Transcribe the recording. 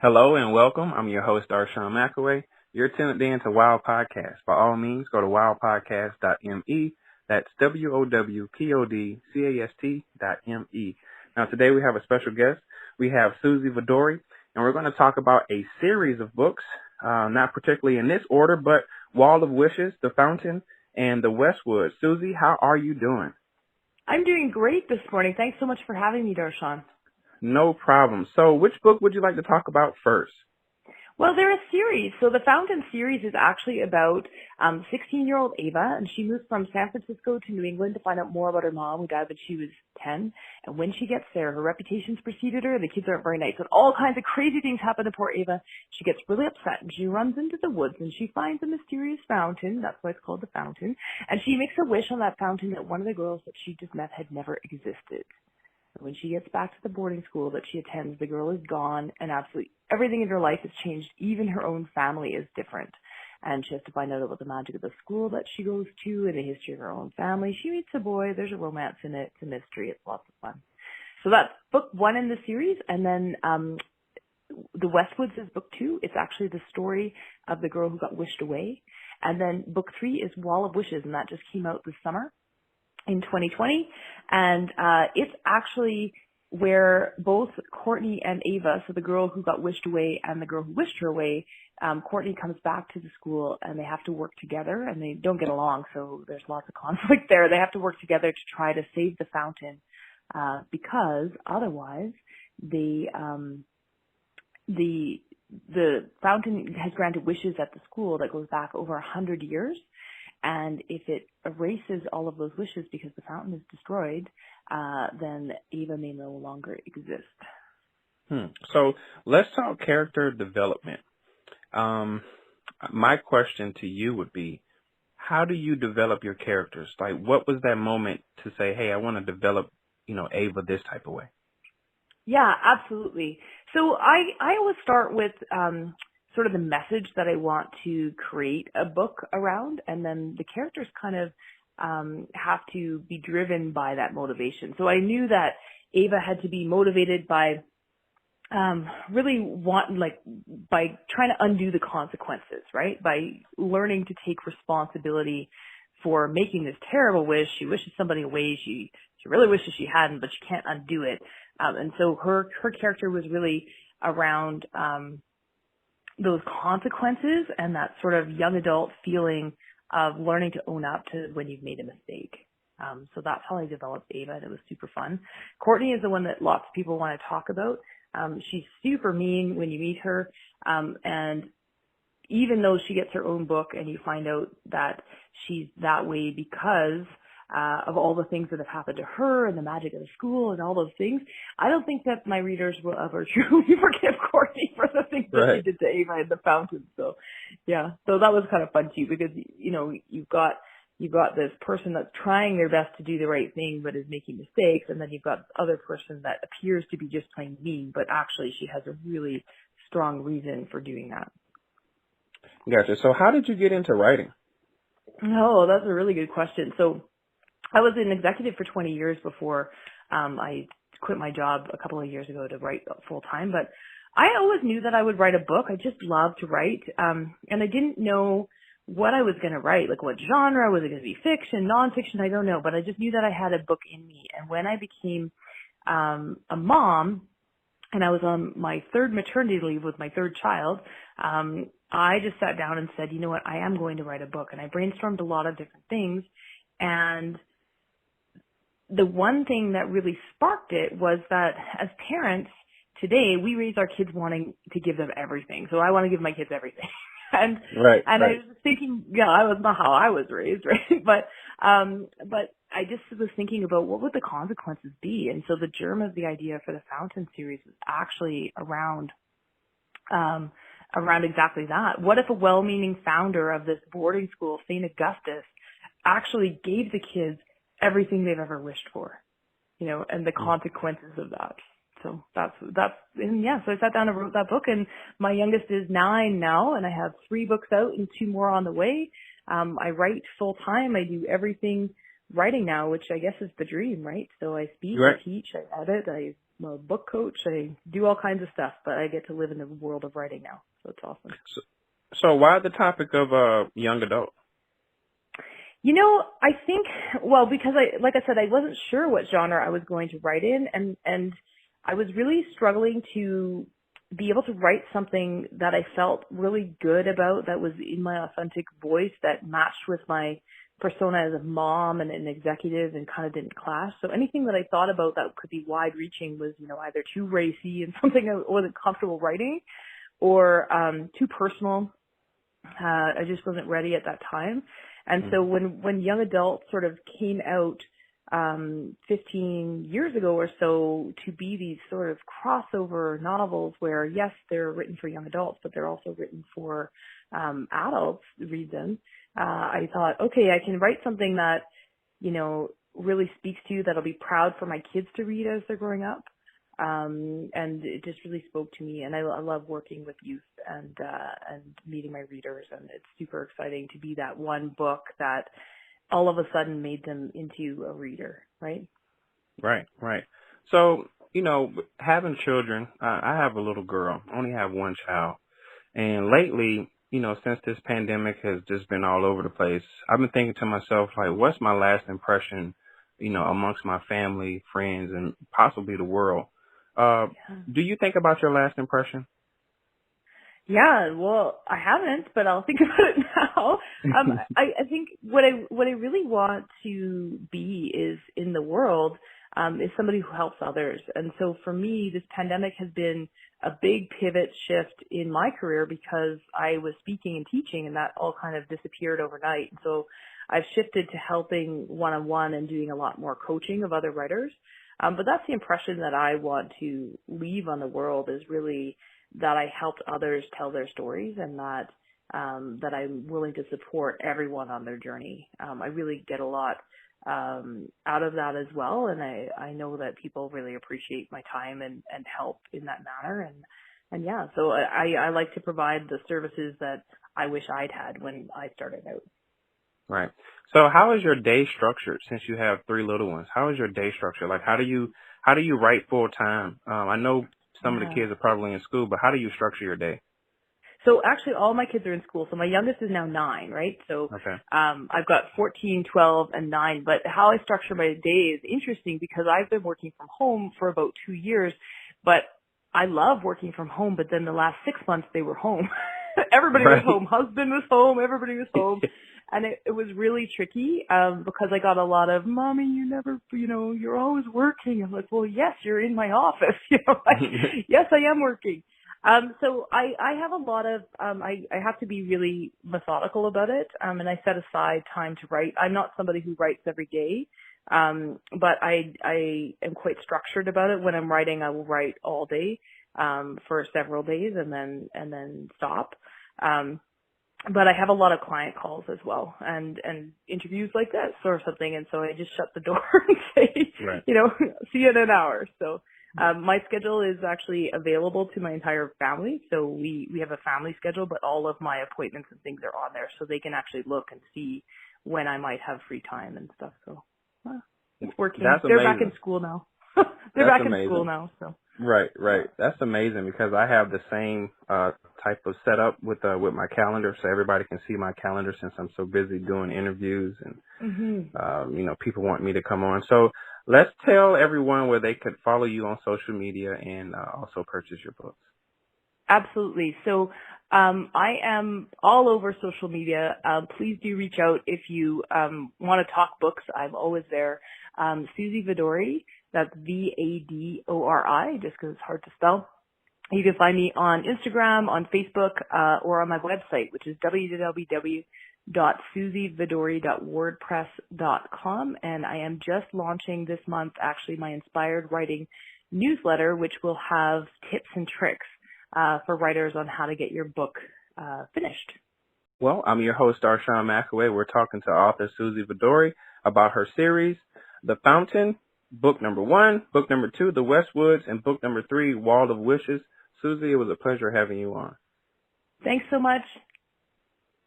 Hello and welcome. I'm your host, Darshawn McAway. You're tuned in to Wild Podcast. By all means, go to wildpodcast.me. That's WOWPODCAST.me. Now, today we have a special guest. We have Suzy Vadori, and we're going to talk about a series of books, not particularly in this order, but Wall of Wishes, The Fountain, and The Westwood. Suzy, how are you doing? I'm doing great this morning. Thanks so much for having me, Darshawn. No problem. So which book would you like to talk about first? Well, they're a series. So the Fountain series is actually about 16-year-old Ava, and she moved from San Francisco to New England to find out more about her mom, who died when she was 10. And when she gets there, her reputation's preceded her, and the kids aren't very nice. And all kinds of crazy things happen to poor Ava. She gets really upset, and she runs into the woods, and she finds a mysterious fountain. That's why it's called the Fountain. And she makes a wish on that fountain that one of the girls that she just met had never existed. When she gets back to the boarding school that she attends, the girl is gone, and absolutely everything in her life has changed. Even her own family is different. And she has to find out about the magic of the school that she goes to and the history of her own family. She meets a boy. There's a romance in it. It's a mystery. It's lots of fun. So that's book 1 in the series. And then The Westwoods is book 2. It's actually the story of the girl who got wished away. And then book 3 is Wall of Wishes, and that just came out this summer in 2020, and it's actually where both Courtney and Ava, so the girl who got wished away and the girl who wished her away, Courtney comes back to the school and they have to work together, and they don't get along, so there's lots of conflict there. They have to work together to try to save the fountain, because otherwise the fountain has granted wishes at the school that goes back over 100 years. And if it erases all of those wishes because the fountain is destroyed, then Ava may no longer exist. So let's talk character development. My question to you would be, how do you develop your characters? Like, what was that moment to say, hey, I want to develop, Ava this type of way? Yeah, absolutely. So I always start with sort of the message that I want to create a book around, and then the characters kind of have to be driven by that motivation. So I knew that Ava had to be motivated by by trying to undo the consequences, right? By learning to take responsibility for making this terrible wish. She wishes somebody away. She really wishes she hadn't, but she can't undo it. And so her character was really around those consequences and that sort of young adult feeling of learning to own up to when you've made a mistake. So that's how I developed Ava, and it was super fun. Courtney is the one that lots of people want to talk about. She's super mean when you meet her, and even though she gets her own book and you find out that she's that way because of all the things that have happened to her and the magic of the school and all those things, I don't think that my readers will ever truly forgive Courtney for the things that she did to Ava in the fountain. So, yeah, so that was kind of fun too, because, you've got this person that's trying their best to do the right thing but is making mistakes, and then you've got the other person that appears to be just plain mean, but actually she has a really strong reason for doing that. Gotcha. So how did you get into writing? Oh, that's a really good question. So I was an executive for 20 years before I quit my job a couple of years ago to write full time. But I always knew that I would write a book. I just loved to write. And I didn't know what I was going to write, like what genre. Was it going to be fiction, nonfiction? I don't know. But I just knew that I had a book in me. And when I became a mom, and I was on my third maternity leave with my third child, I just sat down and said, you know what, I am going to write a book. And I brainstormed a lot of different things. And the one thing that really sparked it was that as parents today, we raise our kids wanting to give them everything. So I want to give my kids everything. And I was thinking, I was not how I was raised, right? But I just was thinking about what would the consequences be. And so the germ of the idea for the Fountain series was actually around exactly that. What if a well-meaning founder of this boarding school, St. Augustus, actually gave the kids everything they've ever wished for, and the consequences of that. So so I sat down and wrote that book, and my youngest is 9 now, and I have 3 books out and 2 more on the way. I write full time. I do everything writing now, which I guess is the dream, right? So I speak, I teach, I edit, I a book coach. I do all kinds of stuff, but I get to live in the world of writing now, so it's awesome. So why the topic of young adult? I think, because like I said, I wasn't sure what genre I was going to write in, and I was really struggling to be able to write something that I felt really good about, that was in my authentic voice, that matched with my persona as a mom and an executive and kind of didn't clash. So anything that I thought about that could be wide reaching was, either too racy and something I wasn't comfortable writing, or too personal. I just wasn't ready at that time. And so when young adult sort of came out 15 years ago or so, to be these sort of crossover novels where, yes, they're written for young adults, but they're also written for adults to read them, I thought, okay, I can write something that, really speaks to you, that'll be proud for my kids to read as they're growing up. And it just really spoke to me, and I love working with youth and meeting my readers, and it's super exciting to be that one book that all of a sudden made them into a reader, right? Right. So, having children, I have a little girl, I only have one child, and lately, since this pandemic has just been all over the place, I've been thinking to myself, like, what's my last impression, amongst my family, friends, and possibly the world? Do you think about your last impression? Yeah, well, I haven't, but I'll think about it now. I think what I really want to be is in the world, is somebody who helps others. And so for me, this pandemic has been a big pivot shift in my career, because I was speaking and teaching, and that all kind of disappeared overnight. And so I've shifted to helping one-on-one and doing a lot more coaching of other writers. But that's the impression that I want to leave on the world, is really that I helped others tell their stories, and that I'm willing to support everyone on their journey. I really get a lot out of that as well, and I know that people really appreciate my time and help in that manner. And yeah, so I like to provide the services that I wish I'd had when I started out. Right. So how is your day structured, since you have 3 little ones? How is your day structured? Like, how do you write full time? I know some of the kids are probably in school, but how do you structure your day? So actually all my kids are in school. So my youngest is now 9, right? So, Okay. I've got 14, 12, and 9, but how I structure my day is interesting, because I've been working from home for about 2 years, but I love working from home, but then the last 6 months they were home. Everybody was home. Husband was home. Everybody was home. And it was really tricky, because I got a lot of, Mommy, you never, you're always working. I'm like, well, yes, you're in my office. Yes, I am working. So I have a lot of, I have to be really methodical about it. And I set aside time to write. I'm not somebody who writes every day. But I am quite structured about it. When I'm writing, I will write all day, for several days, and then stop. But I have a lot of client calls as well, and interviews like this or something. And so I just shut the door and say, Right. See you in an hour. So, my schedule is actually available to my entire family. So we have a family schedule, but all of my appointments and things are on there, so they can actually look and see when I might have free time and stuff. So it's working. That's They're amazing. back in school now. They're back amazing. in school now. So. Right. That's amazing, because I have the same type of setup with my calendar, so everybody can see my calendar, since I'm so busy doing interviews and people want me to come on. So let's tell everyone where they could follow you on social media and also purchase your books. Absolutely. So I am all over social media. Please do reach out if you want to talk books. I'm always there. Suzy Vadori. That's Vadori, just because it's hard to spell. You can find me on Instagram, on Facebook, or on my website, which is www.suzyvadori.wordpress.com. And I am just launching this month, actually, my Inspired Writing newsletter, which will have tips and tricks for writers on how to get your book finished. Well, I'm your host, Darshawn McAway. We're talking to author Suzy Vadori about her series, The Fountain, book number 1, book number 2, The Westwoods, and book number 3, Wall of Wishes. Suzy, it was a pleasure having you on. Thanks so much.